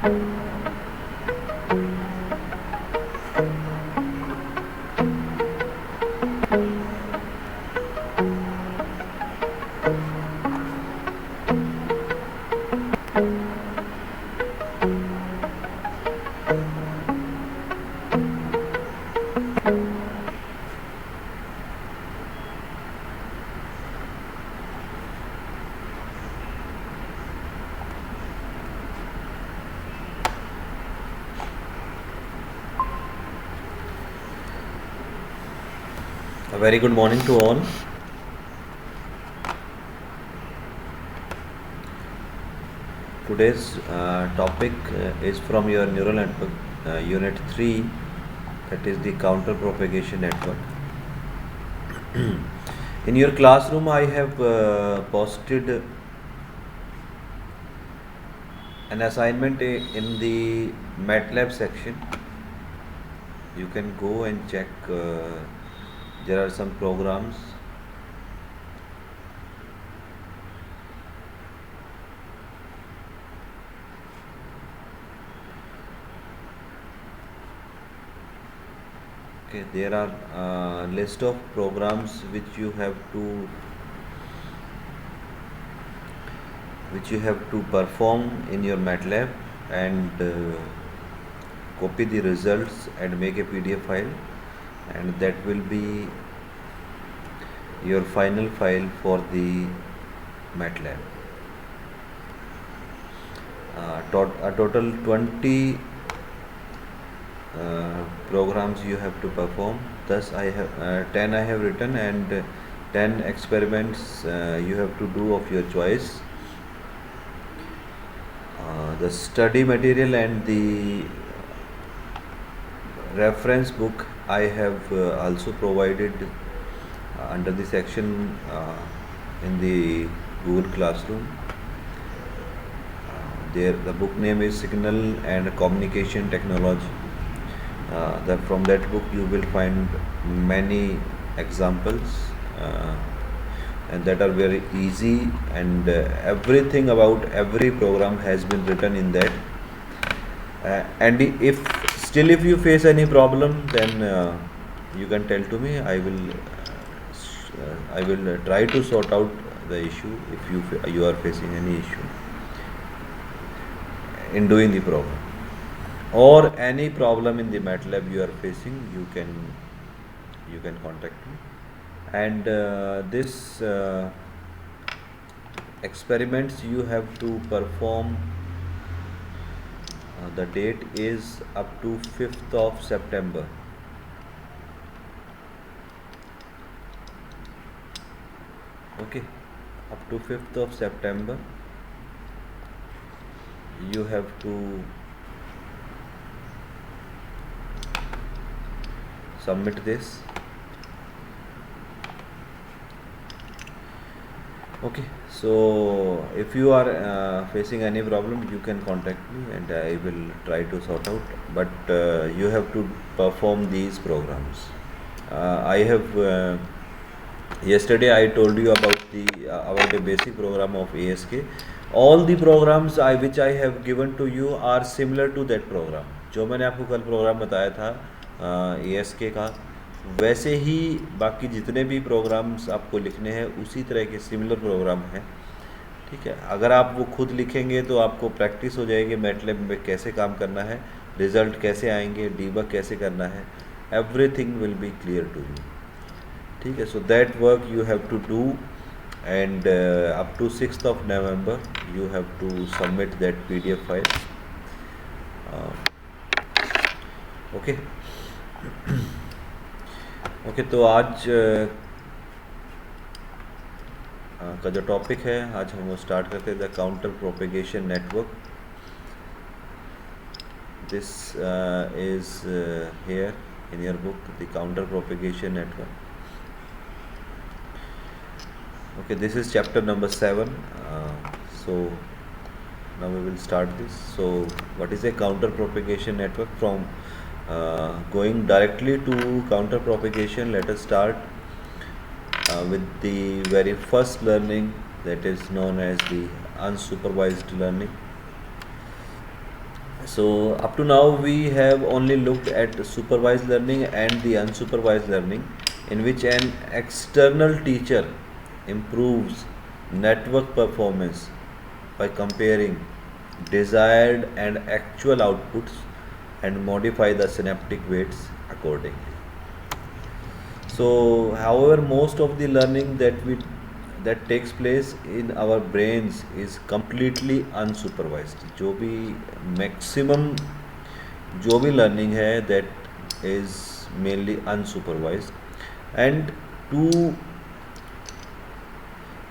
A very good morning to all. Today's topic is from your neural network unit 3, that is the counter propagation network. In your classroom, I have posted an assignment in the MATLAB section. You can go and check. There are some programs. Okay, there are list of programs which you have to perform in your MATLAB and copy the results and make a PDF file, and that will be your final file for the MATLAB. A total 20 programs you have to perform. Thus I have 10 I have written, and 10 experiments you have to do of your choice. The study material and the reference book I have also provided under the section in the Google Classroom. There the book name is Signal and Communication Technology. From that book you will find many examples, and that are very easy, and everything about every program has been written in that. And if you face any problem, then you can tell to me. I will try to sort out the issue if you are facing any issue in doing the program, or any problem in the MATLAB you are facing. You can contact me. And this experiments you have to perform. The date is up to 5th of September. Okay, up to 5th of September you have to submit this. Okay, so if you are facing any problem, you can contact me and I will try to sort out. But you have to perform these programs. I have yesterday I told you about a basic program of ASK. All the programs which I have given to you are similar to that program. जो मैंने आपको कल programme बताया था ASK का, वैसे ही बाकी जितने भी प्रोग्राम्स आपको लिखने हैं उसी तरह के सिमिलर प्रोग्राम हैं. ठीक है, अगर आप वो खुद लिखेंगे तो आपको प्रैक्टिस हो जाएगी मैटलैब में कैसे काम करना है, रिज़ल्ट कैसे आएंगे, डीबग कैसे करना है. Everything will be clear to you. ठीक है, so that work you have to do, and up to 6th of November you have to submit that PDF file. Okay. Okay, तो आज का जो टॉपिक है, आज हम वो स्टार्ट करते हैं, the counter propagation network. This is here in your book, the counter propagation network. Okay, this is chapter number 7. So now we will start this. So what is a counter propagation network? From going directly to counter propagation, let us start with the very first learning, that is known as the unsupervised learning. So up to now we have only looked at supervised learning and the unsupervised learning, in which an external teacher improves network performance by comparing desired and actual outputs and modify the synaptic weights accordingly. So, however, most of the learning that takes place in our brains is completely unsupervised. जो भी maximum जो भी learning है, that is mainly unsupervised. And to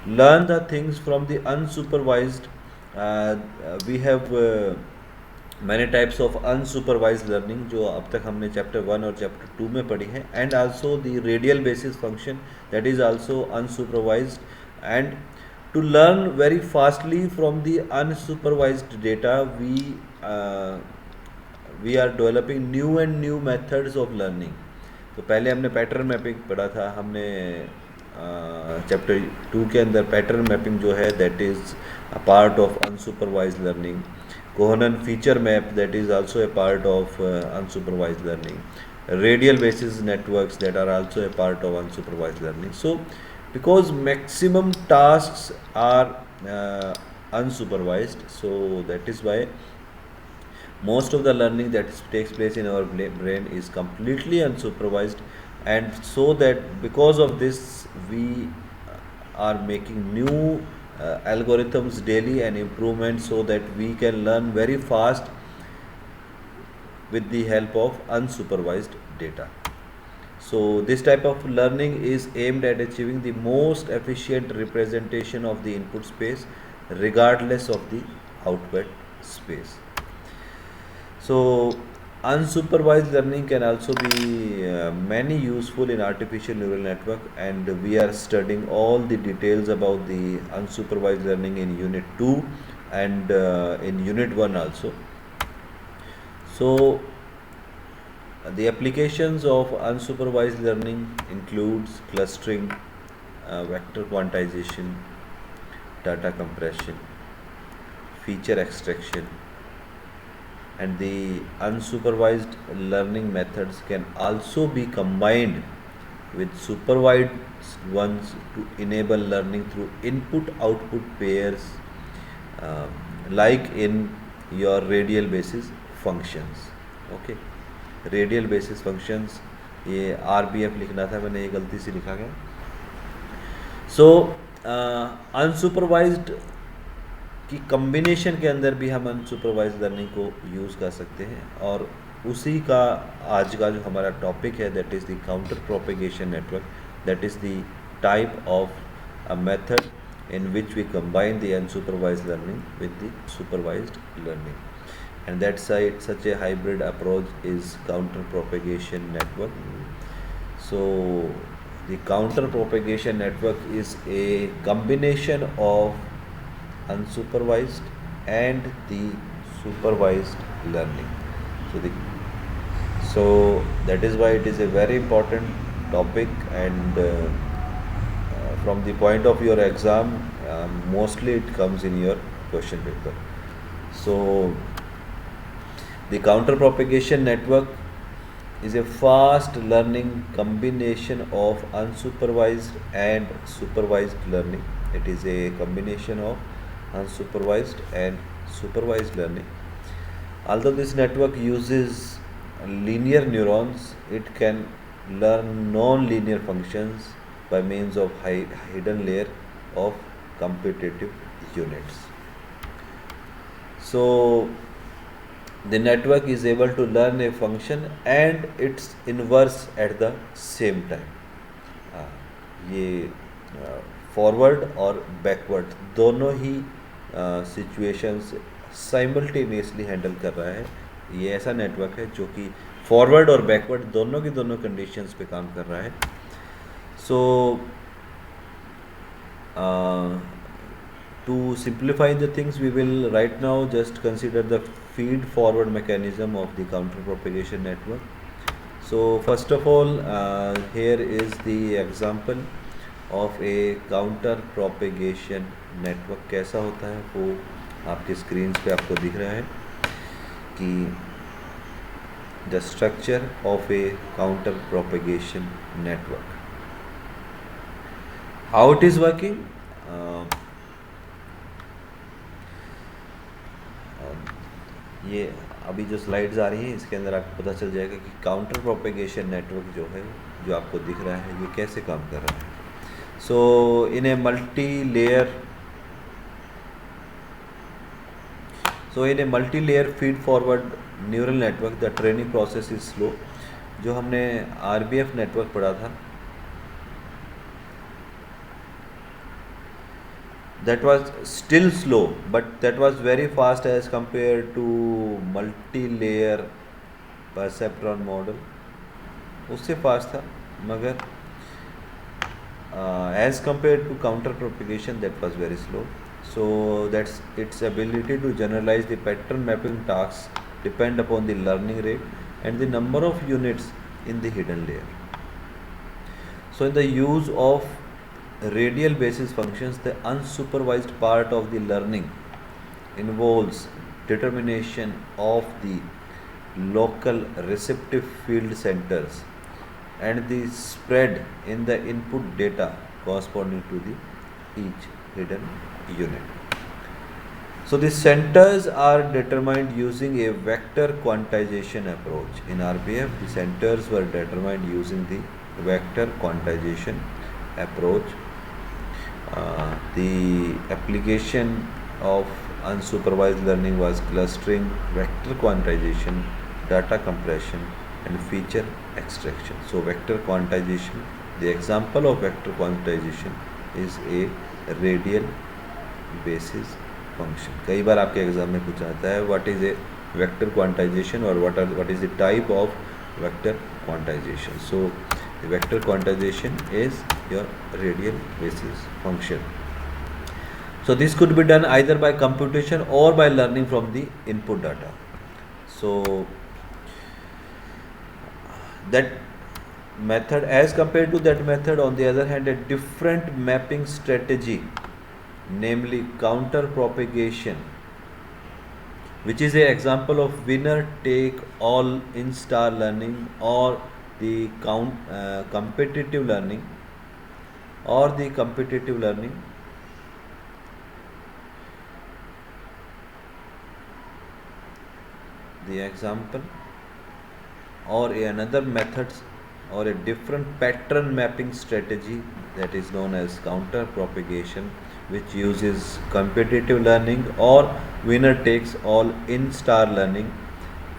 learn the things from the unsupervised, we have many types of unsupervised learning जो अब तक हमने chapter 1 और चैप्टर 2 में पढ़ी है, and also the radial basis function that is also unsupervised. And to learn very fastly from the unsupervised data we are developing new and new methods of learning. तो पहले हमने पैटर्न मैपिंग पढ़ा था, हमने chapter 2 के अंदर pattern mapping जो है that is a part of unsupervised learning. Cohen feature map, that is also a part of unsupervised learning. Radial basis networks, that are also a part of unsupervised learning. So because maximum tasks are unsupervised, so that is why most of the learning that takes place in our brain is completely unsupervised. And so that because of this we are making new algorithms daily and improvement, so that we can learn very fast with the help of unsupervised data. So this type of learning is aimed at achieving the most efficient representation of the input space regardless of the output space. So unsupervised learning can also be many useful in artificial neural network, and we are studying all the details about the unsupervised learning in unit 2 and in unit 1 also. So the applications of unsupervised learning includes clustering, vector quantization, data compression, feature extraction, and the unsupervised learning methods can also be combined with supervised ones to enable learning through input output pairs, like in your radial basis functions. Okay, radial basis functions, ये RBF लिखना था मैंने, ये गलती से लिखा गया. So unsupervised कि कम्बिनेशन के अंदर भी हम अनसुपरवाइज लर्निंग को यूज़ कर सकते हैं, और उसी का आज का जो हमारा टॉपिक है that is the counter propagation network. That is the type of a method in which we combine the unsupervised learning with the supervised learning, and that's such a hybrid approach is counter propagation network. So the counter propagation network is a combination of unsupervised and the supervised learning. So that is why it is a very important topic, and from the point of your exam, mostly it comes in your question paper. So the counter propagation network is a fast learning combination of unsupervised and supervised learning. It is a combination of unsupervised and supervised learning. Although this network uses linear neurons, it can learn non-linear functions by means of hidden layer of computative units. So the network is able to learn a function and its inverse at the same time. ये forward और backward दोनों ही situations simultaneously handle कर रहा है. ये ऐसा network है जो कि फॉरवर्ड और बैकवर्ड दोनों की दोनों कंडीशंस पे काम कर रहा है. So to simplify the things, we will right now just consider the feed forward mechanism of the counter propagation network. So first of all, here is the example of a counter propagation network. कैसा होता है वो आपके screen पे आपको दिख रहा है. कि the structure of a counter propagation network. How it is working? Uh, ये अभी जो स्लाइड्स आ रही हैं इसके अंदर आपको पता चल जाएगा कि काउंटर प्रोपेगेशन नेटवर्क जो है, जो आपको दिख रहा है, ये कैसे काम कर रहा है. So in a multi layer feed forward neural network the training process is slow. जो हमने RBF नेटवर्क पढ़ा था, that was still slow, but that was very fast as compared to multi-layer perceptron model. उससे fast था, मगर as compared to counter propagation that was very slow. So that's its ability to generalize the pattern mapping tasks depend upon the learning rate and the number of units in the hidden layer. So in the use of radial basis functions, the unsupervised part of the learning involves determination of the local receptive field centers and the spread in the input data corresponding to the each hidden unit. So the centers are determined using a vector quantization approach. In RBF, the centers were determined using the vector quantization approach. The application of unsupervised learning was clustering, vector quantization, data compression, and feature extraction. So vector quantization, the example of vector quantization is a radial basis function. कई बार आपके exam में पूछा जाता है what is a vector quantization or what is the type of vector quantization. So the vector quantization is your radial basis function. So this could be done either by computation or by learning from the input data. So that method, as compared to that method, on the other hand, a different mapping strategy, namely counter propagation, which is an example of winner take all in star learning or the competitive learning the example or another methods or a different pattern mapping strategy that is known as counter propagation, which uses competitive learning or winner takes all in star learning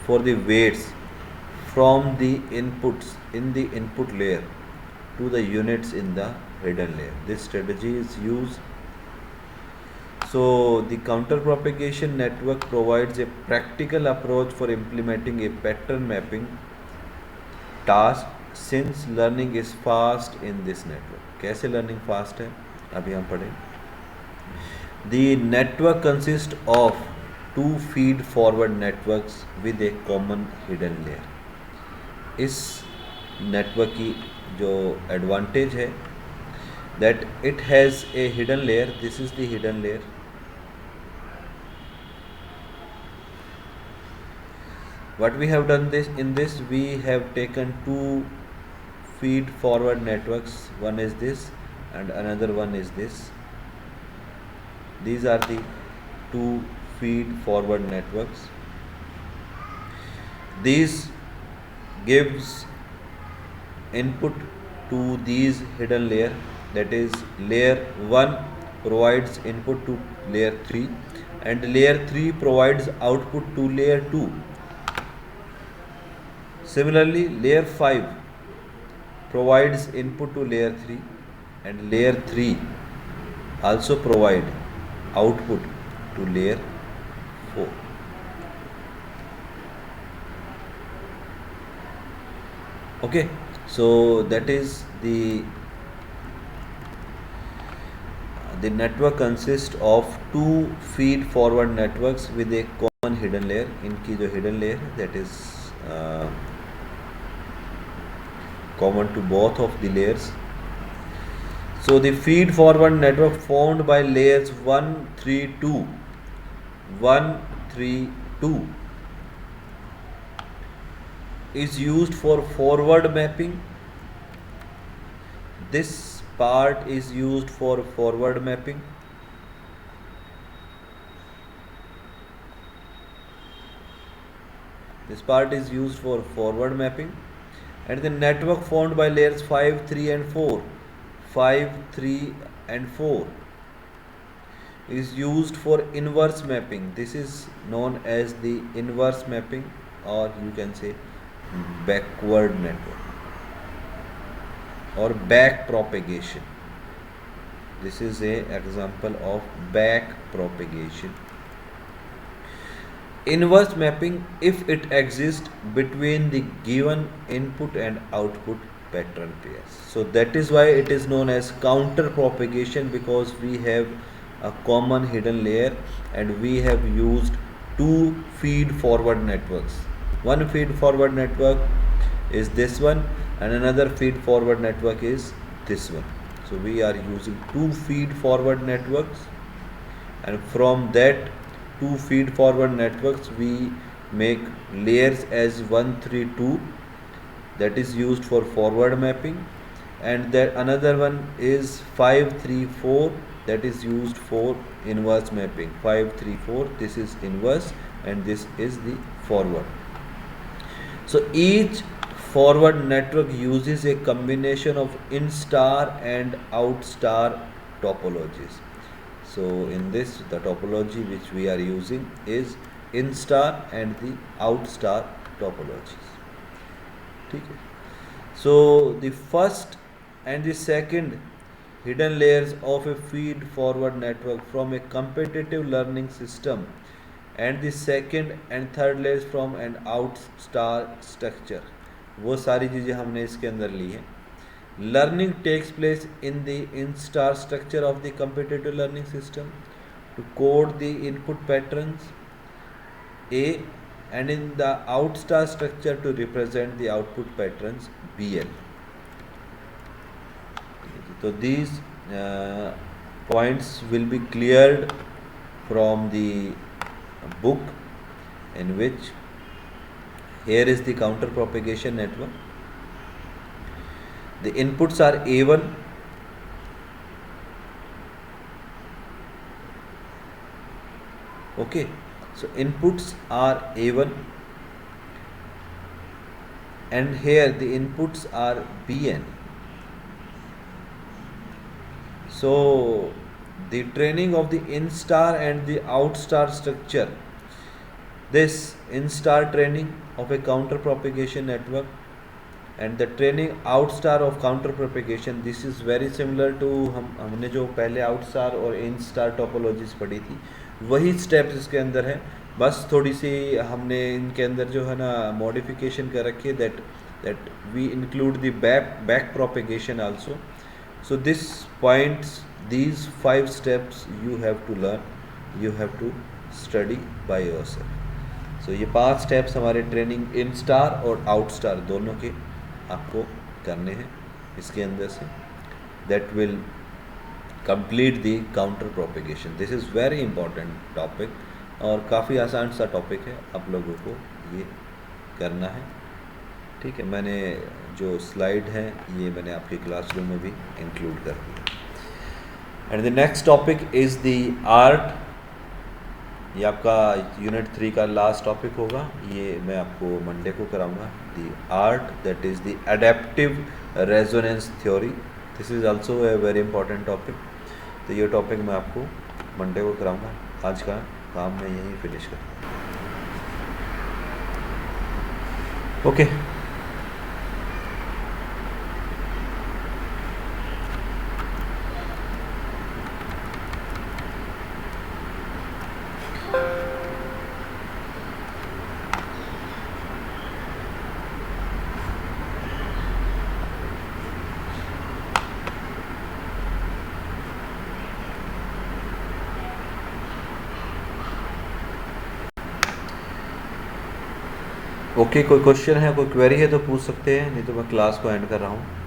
for the weights from the inputs in the input layer to the units in the hidden layer. This strategy is used. So the counter propagation network provides a practical approach for implementing a pattern mapping task since learning is fast in this network. कैसे learning fast है अभी हम पढ़ें. The network consists of two feed forward networks with a common hidden layer. इस network की जो advantage है that it has a hidden layer. This is the hidden layer. What we have done in this, we have taken two feed forward networks. One is this and another one is this. These are the two feed forward networks. These gives input to these hidden layer, that is layer 1 provides input to layer 3 and layer 3 provides output to layer 2. Similarly, layer 5 provides input to layer 3 and layer 3 also provide output to layer 4. Okay, so that is the network consists of two feed forward networks with a common hidden layer. इनकी जो hidden layer that is common to both of the layers. So the feed forward network formed by layers 1, 3, 2 is used for forward mapping. This part is used for forward mapping. This part is used for forward mapping. And the network formed by layers 5, 3 and 4, 5, 3 and 4 is used for inverse mapping. This is known as the inverse mapping, or you can say backward network or back propagation. This is a example of back propagation. Inverse mapping, if it exists between the given input and output pattern pairs. So that is why it is known as counter propagation, because we have a common hidden layer and we have used two feed forward networks. One feed forward network is this one and another feed forward network is this one. So we are using two feed forward networks, and from that two feed forward networks we make layers as 1, 3, 2, that is used for forward mapping, and that another one is 5, 3, 4, that is used for inverse mapping. 5, 3, 4, this is inverse and this is the forward. So each forward network uses a combination of in star and out star topologies. So in this, the topology which we are using is in star and the out star topologies. Okay. So the first and the second hidden layers of a feed forward network from a competitive learning system, and the second and third layers from an out star structure, वो सारी चीज़ें हमने इसके अंदर ली हैं. Learning takes place in the in-star structure of the competitive learning system to code the input patterns A, and in the out-star structure to represent the output patterns BL. So these points will be cleared from the book, in which here is the counter propagation network. The inputs are A1, okay, so inputs are A1, and here the inputs are Bn. So the training of the in-star and the out-star structure, this in-star training of a counter propagation network and the training out star of counter propagation, this is very similar to हमने जो पहले out star और in star topologies पढ़ी थी, वही steps इसके अंदर है, बस थोड़ी सी हमने इनके अंदर जो है ना modification कर रखी है, that we include the back propagation also. So this points, these 5 steps you have to learn, you have to study by yourself. So ये 5 steps हमारे training in star और out star दोनों के आपको करने हैं इसके अंदर से. That will complete the counter propagation. This is very important topic और काफ़ी आसान सा टॉपिक है, आप लोगों को ये करना है. ठीक है, मैंने जो स्लाइड है ये मैंने आपके क्लासरूम में भी इंक्लूड कर दिया. And the next topic is the art. ये आपका यूनिट 3 का लास्ट टॉपिक होगा, ये मैं आपको मंडे को कराऊंगा. The art, that is the adaptive resonance theory. This is also a very important topic. तो ये टॉपिक मैं आपको मंडे को कराऊंगा. आज का काम मैं यहीं फिनिश करूँ. ओके. ओके, कोई क्वेश्चन है, कोई क्वेरी है तो पूछ सकते हैं, नहीं तो मैं क्लास को एंड कर रहा हूँ.